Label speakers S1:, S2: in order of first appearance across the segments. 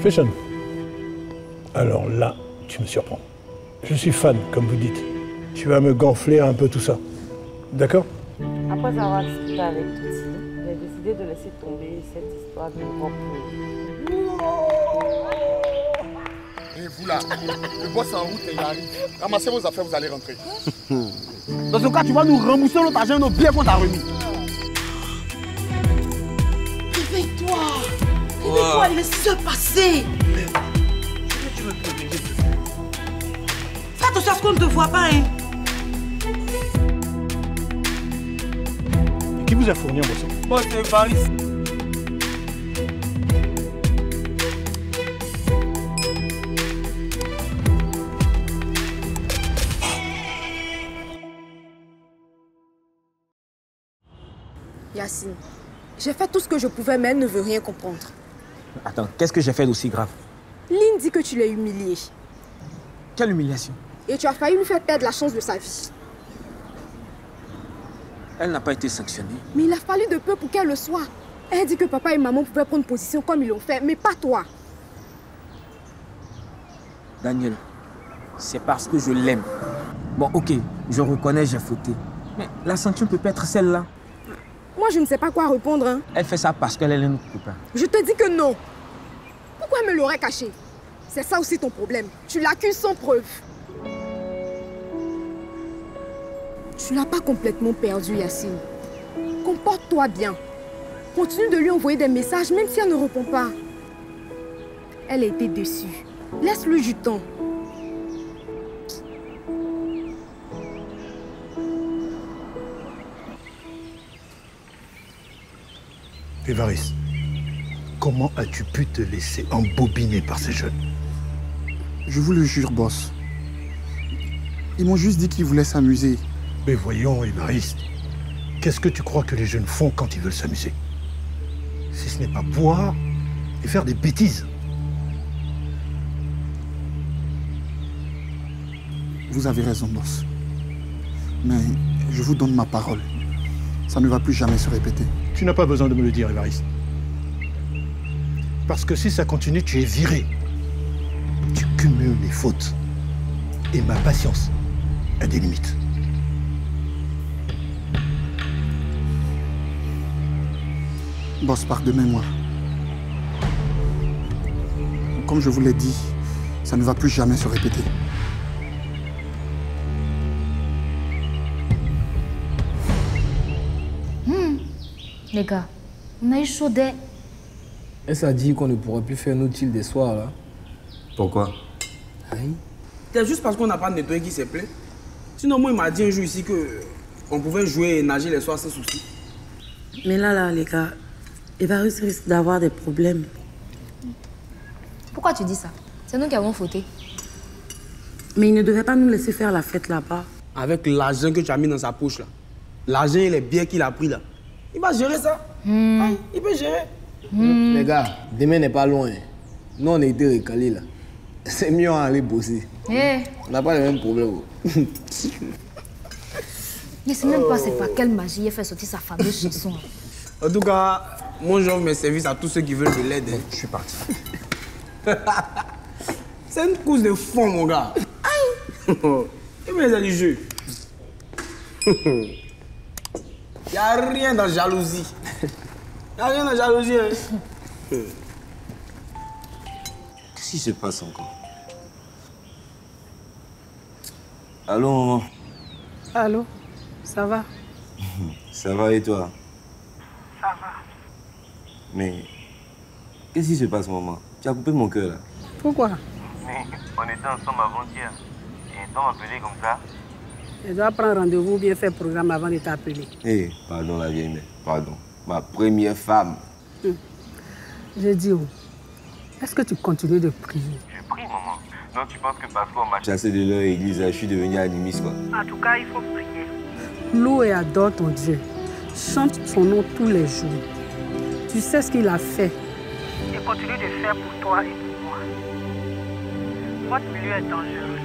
S1: Fashion. Alors là, tu me surprends. Je suis fan, comme vous dites. Tu vas me gonfler un peu tout ça. D'accord?
S2: Après avoir discuté avec Tuti, j'ai décidé de laisser tomber cette histoire de robe.
S3: Et vous là, le boss en route et il arrive. Ramassez vos affaires, vous allez rentrer.
S4: Dans ce cas, tu vas nous rembourser notre argent et nos billets qu'on t'a remis.
S5: Réveille-toi! Réveille-toi, laisse-le passer!
S4: Tu veux te réveiller?
S5: Fais attention à ce qu'on ne te voit pas, hein!
S1: Et qui vous a fourni en boisson?
S4: Moi, c'est Paris.
S6: Yacine, j'ai fait tout ce que je pouvais, mais elle ne veut rien comprendre.
S4: Attends, qu'est-ce que j'ai fait d'aussi grave?
S6: Lynn dit que tu l'as humiliée.
S4: Quelle humiliation?
S6: Et tu as failli lui faire perdre la chance de sa vie.
S4: Elle n'a pas été sanctionnée.
S6: Mais il a fallu de peu pour qu'elle le soit. Elle dit que papa et maman pouvaient prendre position comme ils l'ont fait, mais pas toi.
S4: Daniel, c'est parce que je l'aime. Bon, ok, je reconnais, j'ai fauté. Mais la sanction peut pas être celle-là.
S6: Moi, je ne sais pas quoi répondre. Hein.
S4: Elle fait ça parce qu'elle est notre copain.
S6: Je te dis que non. Pourquoi elle me l'aurait caché? C'est ça aussi ton problème. Tu l'accuses sans preuve. Tu l'as pas complètement perdu, Yacine. Comporte-toi bien. Continue de lui envoyer des messages, même si elle ne répond pas. Elle a été déçue. Laisse-lui du temps.
S1: Évariste, comment as-tu pu te laisser embobiner par ces jeunes?
S3: Je vous le jure, boss. Ils m'ont juste dit qu'ils voulaient s'amuser.
S1: Mais voyons, Évariste, qu'est-ce que tu crois que les jeunes font quand ils veulent s'amuser? Si ce n'est pas boire et faire des bêtises.
S3: Vous avez raison, boss. Mais je vous donne ma parole. Ça ne va plus jamais se répéter.
S1: Tu n'as pas besoin de me le dire, Évariste. Parce que si ça continue, tu es viré. Tu cumules les fautes. Et ma patience a des limites.
S3: Boss, pardonnez-moi. Comme je vous l'ai dit, ça ne va plus jamais se répéter.
S7: Les gars, on a eu chaud d'air.
S8: Et ça dit qu'on ne pourrait plus faire nos îles des soirs là.
S9: Pourquoi?
S4: C'est juste parce qu'on n'a pas nettoyé qui s'est plaît. Sinon, moi, il m'a dit un jour ici qu'on pouvait jouer et nager les soirs sans souci.
S2: Mais là, les gars, Évariste risque d'avoir des problèmes.
S7: Pourquoi tu dis ça? C'est nous qui avons fauté.
S2: Mais il ne devait pas nous laisser faire la fête là-bas.
S4: Avec l'argent que tu as mis dans sa poche là. L'argent et les biens qu'il a pris là. Il va gérer ça. Ah, il peut gérer.
S8: Les gars, demain n'est pas loin. Nous, on a été recalés là. C'est mieux à aller bosser. On n'a pas les mêmes problèmes.
S7: Je sais même pas c'est par quelle magie il fait sortir sa fameuse chanson.
S4: En tout cas, moi j'offre mes services à tous ceux qui veulent de l'aide.
S3: Je suis parti.
S4: C'est une course de fond, mon gars. Aïe. Et bien, les du jeu. Il n'y a rien dans la jalousie. Il n'y a rien dans la jalousie. Hein.
S9: Qu'est-ce qui se passe encore? Allô, maman?
S2: Allô, ça va?
S9: Ça va et toi?
S2: Ça va.
S9: Mais qu'est-ce qui se passe, maman? Tu as coupé mon cœur là.
S2: Pourquoi?
S10: Mais on était ensemble avant-hier. Et ils t'ont appelé comme ça.
S2: Je dois prendre rendez-vous ou bien faire programme avant de t'appeler.
S9: Eh, pardon la vieille mère, pardon. Ma première femme.
S2: J'ai dit où? Est-ce que tu continues de prier?
S10: Je prie, maman. Donc tu penses que parce qu'on m'a
S9: Chassé de leur église, je suis devenu animiste quoi.
S2: En tout cas, il faut prier. Loue et adore ton Dieu. Chante son nom tous les jours. Tu sais ce qu'il a fait. Et continue de faire pour toi et pour moi. Votre milieu est dangereux.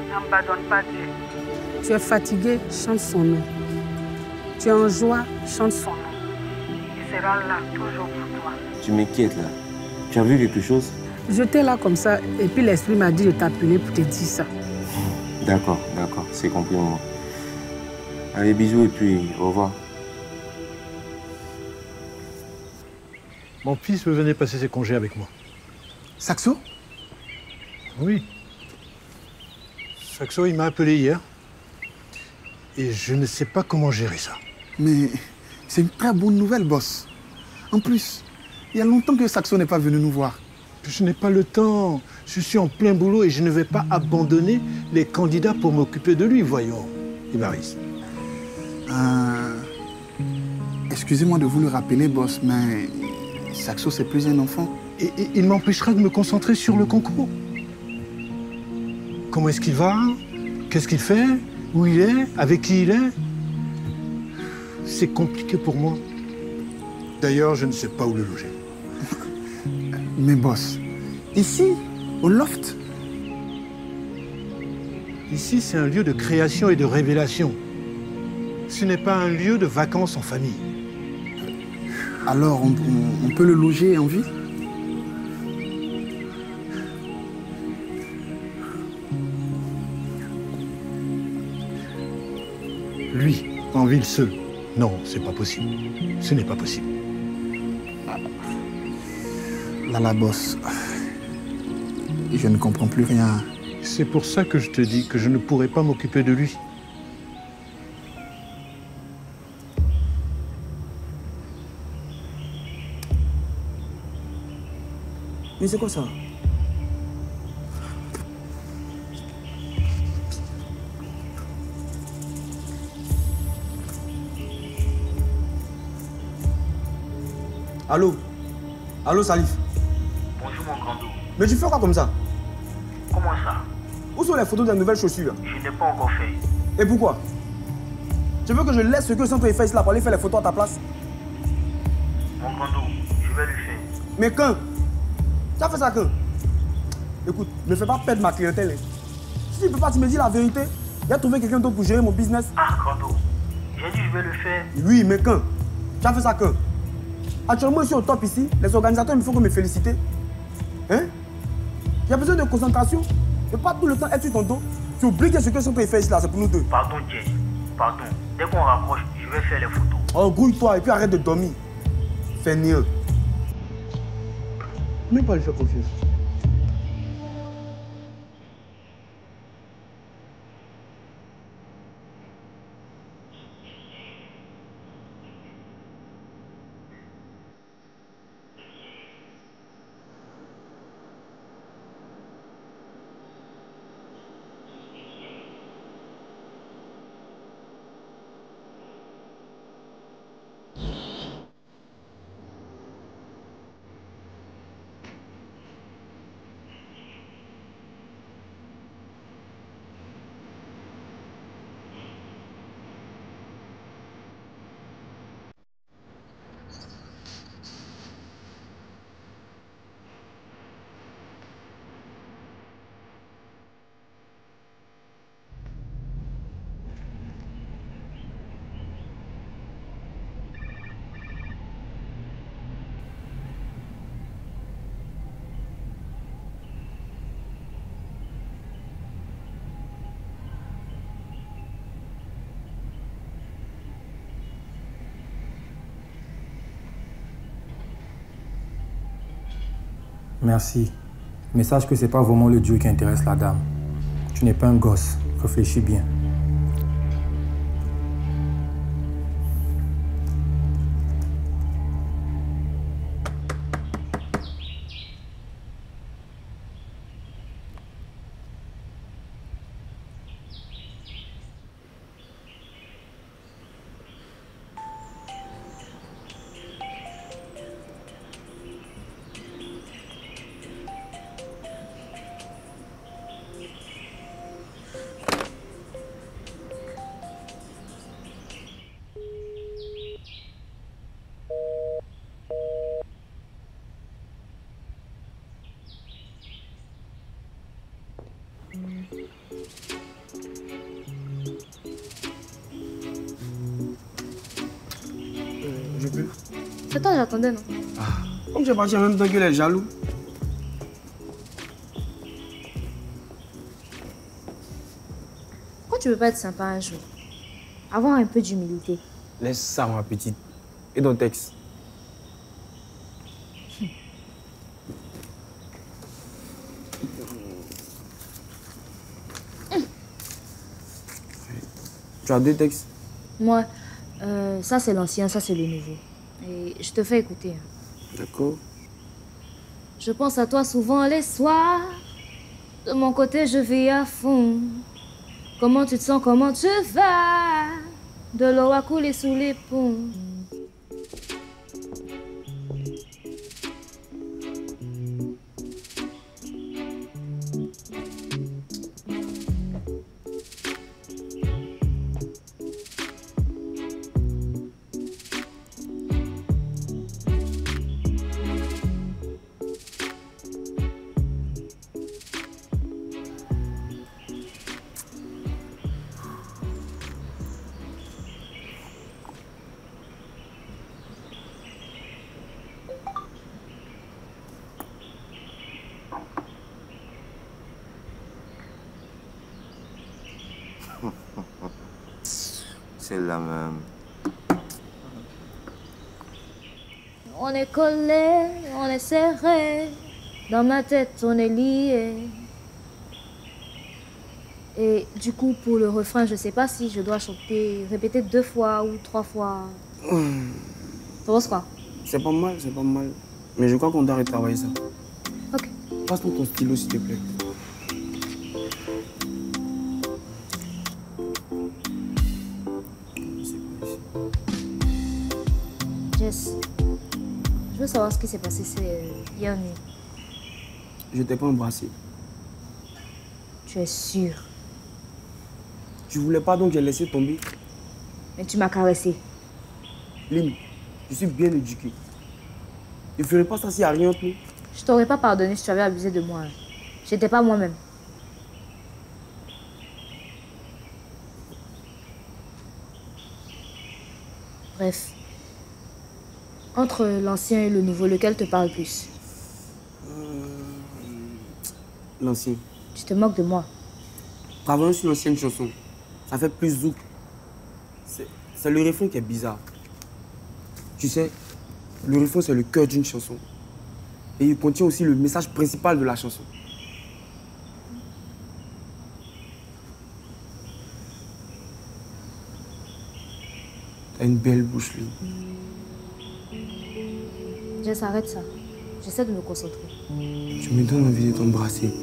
S2: N'abandonne pas Dieu. Tu es fatigué, chante son nom. Tu es en joie, chante son nom. Il sera là toujours pour toi.
S9: Tu m'inquiètes là. Tu Tu as vu quelque chose?
S2: J'étais là comme ça et puis l'esprit m'a dit de t'appeler pour te dire ça.
S9: D'accord, c'est compris, maman. Allez, bisous et puis au revoir.
S1: Mon fils veut venir passer ses congés avec moi.
S3: Saxo?
S1: Oui. Saxo, il m'a appelé hier. Et je ne sais pas comment gérer ça.
S3: Mais c'est une très bonne nouvelle, boss. En plus, il y a longtemps que Saxo n'est pas venu nous voir.
S1: Je n'ai pas le temps. Je suis en plein boulot et je ne vais pas abandonner les candidats pour m'occuper de lui, voyons, Évariste.
S3: Excusez-moi de vous le rappeler, boss, mais Saxo, c'est plus un enfant.
S1: Et il m'empêchera de me concentrer sur le concours. Comment est-ce qu'il va? Qu'est-ce qu'il fait? Où il est? Avec qui il est? C'est compliqué pour moi. D'ailleurs, je ne sais pas où le loger.
S3: Mais boss, ici, au loft?
S1: Ici, c'est un lieu de création et de révélation. Ce n'est pas un lieu de vacances en famille.
S3: Alors, on peut le loger en ville?
S1: Lui, en ville seul. Non, c'est pas possible. Ce n'est pas possible.
S3: Là, boss, je ne comprends plus rien.
S1: C'est pour ça que je te dis que je ne pourrai pas m'occuper de lui.
S4: Mais c'est quoi ça? Allô? Allô, Salif?
S10: Bonjour, mon grand dos.
S4: Mais tu fais quoi comme ça?
S10: Comment ça?
S4: Où sont les photos des nouvelles chaussures?
S10: Je n'ai pas encore fait.
S4: Et pourquoi? Tu veux que je laisse ce que Santo fait là pour aller faire les photos à ta place?
S10: Mon grand dos, je vais le faire.
S4: Mais quand? Tu as fait ça quand? Écoute, ne fais pas perdre ma clientèle. Si tu ne peux pas, tu me dis la vérité. Il a trouvé quelqu'un d'autre pour gérer mon business.
S10: Ah, grand dos, j'ai dit je vais le faire.
S4: Oui, mais quand? Tu as fait ça quand? Actuellement, je suis au top ici. Les organisateurs, il me faut me féliciter. Hein? Il y a besoin de concentration. Ne pas tout le temps être sur ton dos. Tu oublies que ce que Santo fait ici, là, c'est pour nous deux.
S10: Pardon, Jay. Pardon. Dès qu'on rapproche, je vais faire les photos.
S4: Oh, grouille-toi et puis arrête de dormir. Fainéant. Même pas lui faire confiance.
S11: Merci. Mais sache que c'est pas vraiment le Dieu qui intéresse la dame. Tu n'es pas un gosse. Réfléchis bien.
S6: C'est toi, j'attendais, non?
S4: Comme tu es parti en même temps que les jaloux,
S7: Pourquoi tu veux pas être sympa un jour? Avoir un peu d'humilité.
S4: Laisse ça, ma petite. Et ton texte? Tu as 2 textes?
S7: Moi, ça c'est l'ancien, ça c'est le nouveau. Et je te fais écouter.
S4: D'accord.
S7: Je pense à toi souvent les soirs. De mon côté, je vis à fond. Comment tu te sens, comment tu vas? De l'eau a coulé sous les ponts.
S9: Celle-là même.
S7: On est collés, on est serrés. Dans ma tête, on est liés. Et du coup, pour le refrain, je sais pas si je dois chanter, répéter 2 fois ou 3 fois. Tu penses quoi?
S4: C'est pas mal, c'est pas mal. Mais je crois qu'on doit retravailler ça.
S7: Ok.
S4: Passe-moi ton stylo, s'il te plaît.
S7: Jess, je veux savoir ce qui s'est passé hier nuit.
S4: Je t'ai pas embrassé.
S7: Tu es sûr?
S4: Tu voulais pas, donc j'ai laissé tomber.
S7: Mais tu m'as caressé.
S4: Lynn, je suis bien éduqué. Je ne ferais pas ça s'il n'y a rien entre nous.
S7: Je t'aurais pas pardonné si tu avais abusé de moi. J'étais pas moi-même. Bref. Entre l'ancien et le nouveau, lequel te parle plus?
S4: L'ancien.
S7: Tu te moques de moi.
S4: Travaillons sur l'ancienne chanson. Ça fait plus zouk. C'est le refrain qui est bizarre. Tu sais, le refrain, c'est le cœur d'une chanson. Et il contient aussi le message principal de la chanson. T'as une belle bouche, lui.
S7: Jess, arrête ça. J'essaie de me concentrer.
S4: Tu me donnes envie de t'embrasser.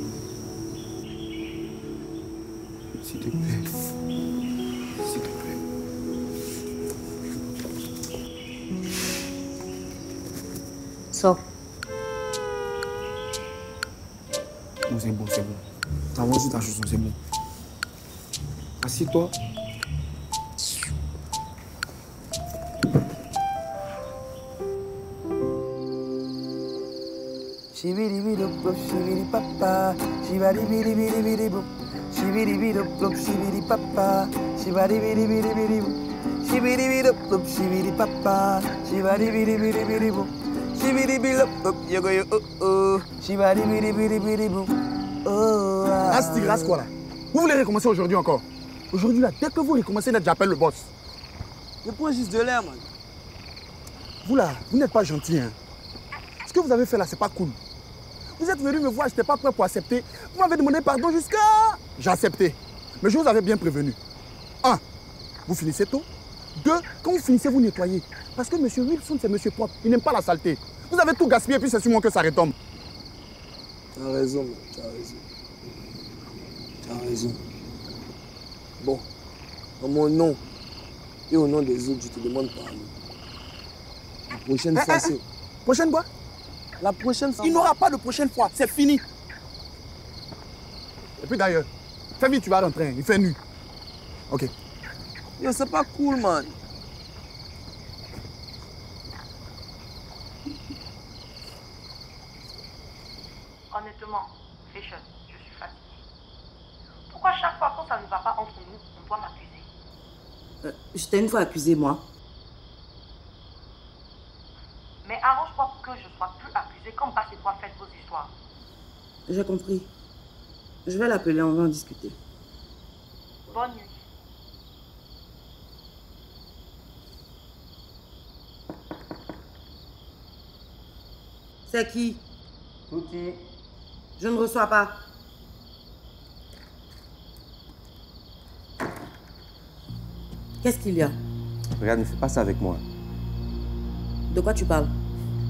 S4: S'il te plaît. S'il te plaît.
S7: Sors.
S4: Bon, c'est bon, c'est bon. T'avances sur ta chanson, c'est bon. Assieds-toi.
S12: Shibidi-bidi-bop, shibidi-papa, shibadi-bidi-bidi-bidi-bop, shibidi-bidi-bop, shibidi-papa, shibadi-bidi-bidi-bidi-bop, shibidi-bidi-bop, shibidi-papa, shibadi-bidi-bidi-bidi-bop, shibidi-bidi-bop, yogo-yo-oh-oh, shibadi-bidi-bidi-bidi-bop, oh.
S3: Reste quoi là? Vous voulez recommencer aujourd'hui encore? Aujourd'hui là, dès que vous recommencez net, j'appelle le boss.
S12: Je prends juste de l'air, man.
S3: Vous là, vous n'êtes pas gentil, hein? Ce que vous avez fait là, c'est pas cool. Vous êtes venu me voir, je n'étais pas prêt pour accepter. Vous m'avez demandé pardon jusqu'à... J'ai accepté. Mais je vous avais bien prévenu. 1. Vous finissez tôt. 2. Quand vous finissez, vous nettoyez. Parce que M. Wilson, c'est monsieur propre. Il n'aime pas la saleté. Vous avez tout gaspillé, puis c'est sur moi que ça retombe.
S12: Tu as raison, man. Tu as raison. Tu as raison. Bon, en mon nom et au nom des autres, je te demande pardon. La prochaine fois, c'est...
S3: Prochaine fois?
S12: La prochaine fois.
S3: Il n'aura pas de prochaine fois, c'est fini. Et puis d'ailleurs, fais vite, tu vas rentrer, il fait nuit. Ok.
S12: Yo, c'est pas cool, man.
S5: Honnêtement, Fashion, je suis fatiguée. Pourquoi chaque fois quand ça ne va pas entre nous, on doit m'accuser?
S13: Je t'ai une fois accusé, moi.
S5: Mais arrange-toi pour que je sois plus accusée comme Basse et toi faites vos histoires.
S13: J'ai compris. Je vais l'appeler, on va en discuter.
S5: Bonne nuit.
S13: C'est qui?
S9: Touti.
S13: Je ne reçois pas. Qu'est-ce qu'il y a?
S9: Regarde, ne fais pas ça avec moi.
S13: De quoi tu parles?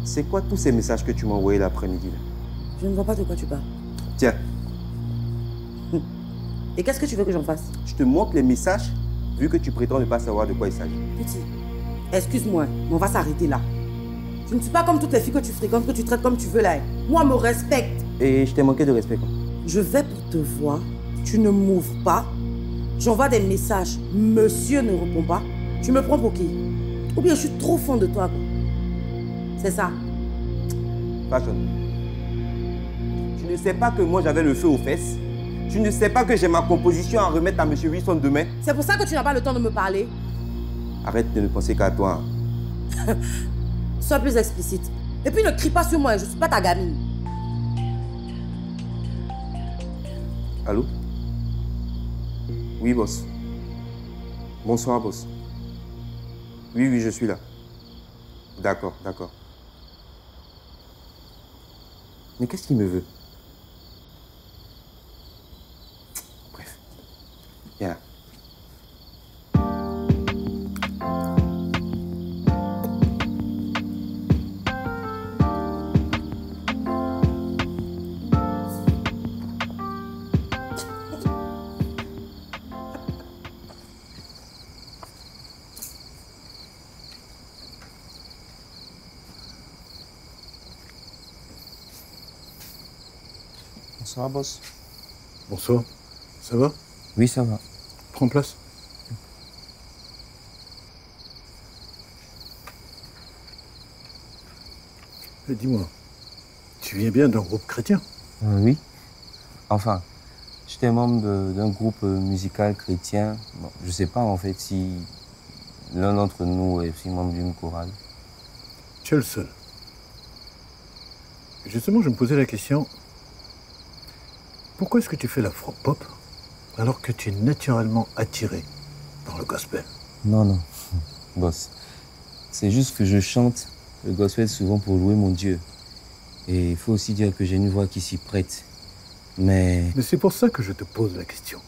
S9: C'est quoi tous ces messages que tu m'as envoyés l'après-midi là?
S13: Je ne vois pas de quoi tu parles.
S9: Tiens.
S13: Et qu'est-ce que tu veux que j'en fasse?
S9: Je te montre les messages, vu que tu prétends ne pas savoir de quoi il s'agit.
S13: Petit, excuse-moi, mais on va s'arrêter là. Je ne suis pas comme toutes les filles que tu fréquentes, que tu traites comme tu veux là. Moi, me respecte.
S9: Et je t'ai manqué de respect quoi?
S13: Je vais pour te voir, tu ne m'ouvres pas. J'envoie des messages, monsieur ne répond pas. Tu me prends pour qui? Ou bien je suis trop fond de toi, quoi. C'est ça.
S9: Fashion. Tu ne sais pas que moi j'avais le feu aux fesses? Tu ne sais pas que j'ai ma composition à remettre à M. Wilson demain?
S13: C'est pour ça que tu n'as pas le temps de me parler.
S9: Arrête de ne penser qu'à toi.
S13: Sois plus explicite. Et puis ne crie pas sur moi, je ne suis pas ta gamine.
S9: Allô? Oui, boss. Bonsoir, boss. Oui, je suis là. D'accord, d'accord. Mais qu'est-ce qu'il me veut? Bref. Viens là. Bonsoir, boss.
S1: Bonsoir. Ça va?
S9: Oui, ça va.
S1: Prends place. Dis-moi, tu viens bien d'un groupe chrétien?
S9: Oui. Enfin, j'étais membre d'un groupe musical chrétien. Bon, je ne sais pas en fait si l'un d'entre nous est aussi membre d'une chorale.
S1: Tu es le seul. Justement, je me posais la question, pourquoi est-ce que tu fais l'afro-pop alors que tu es naturellement attiré par le gospel?
S9: Non, boss. C'est juste que je chante le gospel souvent pour louer mon Dieu. Et il faut aussi dire que j'ai une voix qui s'y prête. Mais
S1: c'est pour ça que je te pose la question.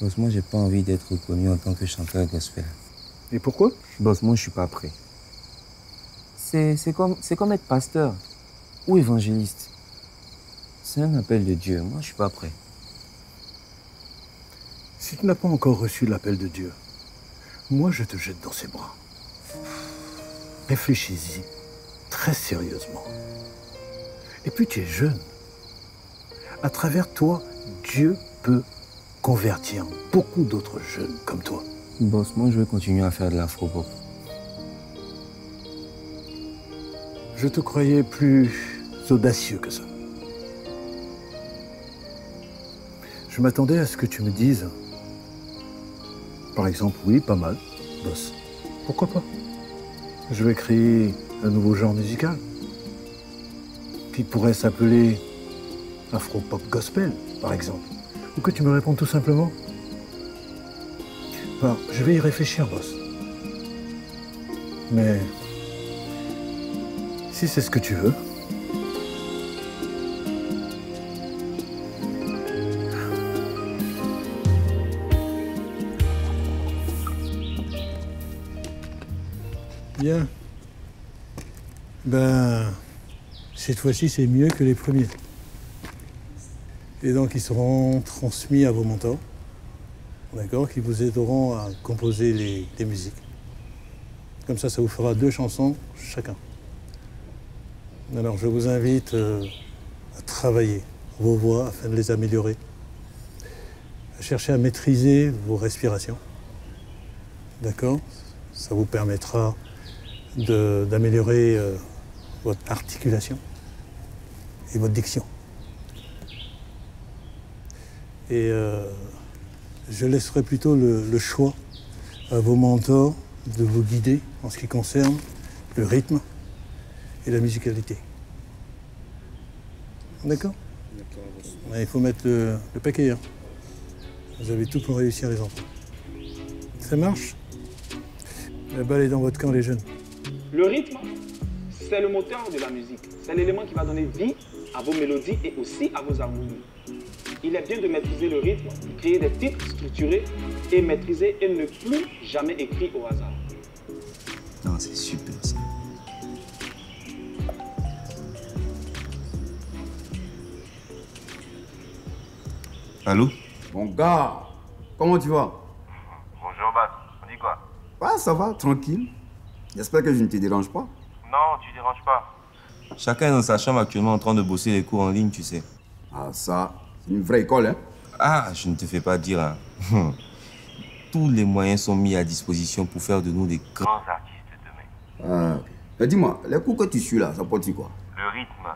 S9: Boss, moi, j'ai pas envie d'être reconnu en tant que chanteur gospel.
S1: Et pourquoi?
S9: Boss, moi, je suis pas prêt. C'est comme être pasteur ou évangéliste. C'est un appel de Dieu. Moi, je suis pas prêt.
S1: Si tu n'as pas encore reçu l'appel de Dieu, moi, je te jette dans ses bras. Réfléchis-y très sérieusement. Et puis, tu es jeune. À travers toi, Dieu peut convertir beaucoup d'autres jeunes comme toi.
S9: Boss, moi, je veux continuer à faire de l'afro-pop.
S1: Je te croyais plus audacieux que ça. Je m'attendais à ce que tu me dises, par exemple, oui, pas mal, boss. Pourquoi pas? Je vais créer un nouveau genre musical qui pourrait s'appeler afro-pop gospel, par exemple. Ou que tu me réponds tout simplement, bah, je vais y réfléchir, boss. Mais si c'est ce que tu veux. Bien. Ben, cette fois-ci, c'est mieux que les premiers. Et donc, ils seront transmis à vos mentors, d'accord, qui vous aideront à composer les musiques. Comme ça vous fera 2 chansons chacun. Alors, je vous invite à travailler vos voix afin de les améliorer, à chercher à maîtriser vos respirations, d'accord? Ça vous permettra d'améliorer votre articulation et votre diction. Et je laisserai plutôt le choix à vos mentors de vous guider en ce qui concerne le rythme et la musicalité. D'accord? Mais il faut mettre le paquet. Hein. Vous avez tout pour réussir, les enfants. Ça marche? La balle est dans votre camp, les jeunes.
S14: Le rythme, c'est le moteur de la musique. C'est l'élément qui va donner vie à vos mélodies et aussi à vos harmonies. Il est bien de maîtriser le rythme, créer des titres structurés et maîtriser et ne plus jamais écrire au hasard.
S9: Non, c'est super ça. Allô?
S15: Mon gars, comment tu vas?
S10: Bonjour Bas, on dit quoi?
S15: Ah, ça va, tranquille. J'espère que je ne te dérange pas.
S10: Non, tu déranges pas.
S9: Chacun est dans sa chambre actuellement en train de bosser les cours en ligne, tu sais.
S15: Ah, ça, c'est une vraie école, hein?
S9: Ah, je ne te fais pas dire, hein. Tous les moyens sont mis à disposition pour faire de nous des grands artistes
S15: Ah,
S9: demain.
S15: ok. Dis-moi, les cours que tu suis là, ça porte quoi?
S10: Le rythme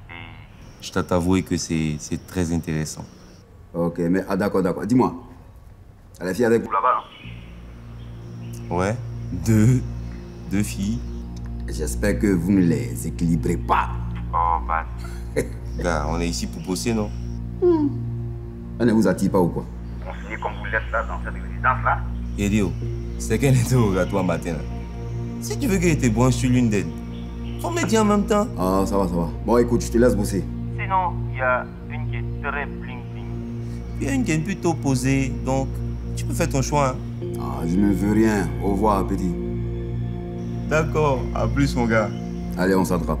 S10: et...
S9: Je dois t'avouer que c'est très intéressant.
S15: Ok, mais d'accord. Dis-moi, elle est fière avec vous là-bas,
S9: non? Ouais, deux filles.
S15: J'espère que vous ne les équilibrez pas.
S10: Oh, Bas.
S9: Gars, on est ici pour bosser, non?
S15: Elle ne vous attire pas ou quoi?
S10: Conseiller comme vous l'êtes là, dans cette résidence-là.
S9: Elio, c'est quel interrogatoire matin là? Si tu veux qu'elle te branche sur l'une d'elles, faut me dire en même temps.
S15: Ah, ça va. Bon, écoute, je te laisse bosser.
S10: Sinon, il y a une qui est très bling-bling.
S9: Il y a une qui est plutôt posée, donc tu peux faire ton choix. Hein?
S15: Ah, je ne veux rien. Au revoir, petit.
S9: D'accord, à plus mon gars.
S15: Allez, on s'attrape.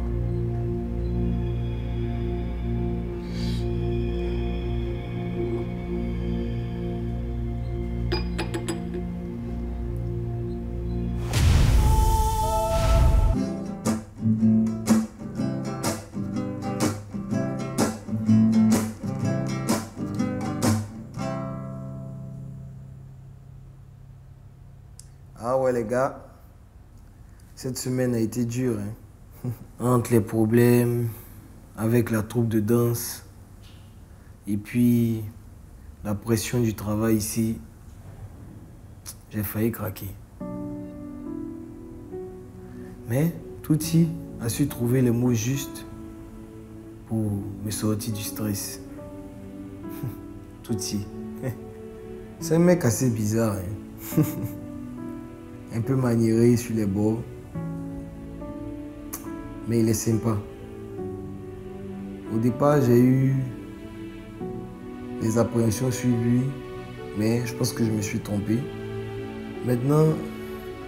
S8: Ah ouais les gars, cette semaine a été dure. Hein? Entre les problèmes, avec la troupe de danse, et puis la pression du travail ici, j'ai failli craquer. Mais Tuti a su trouver les mots justes pour me sortir du stress. Tuti, c'est un mec assez bizarre. Hein? Un peu maniéré sur les bords. Mais il est sympa. Au départ, j'ai eu des appréhensions sur lui, mais je pense que je me suis trompé. Maintenant,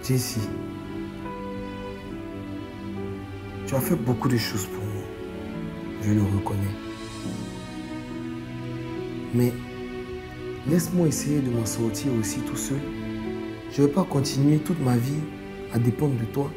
S8: Jessie, tu as fait beaucoup de choses pour moi. Je le reconnais. Mais laisse-moi essayer de m'en sortir aussi tout seul. Je ne vais pas continuer toute ma vie à dépendre de toi.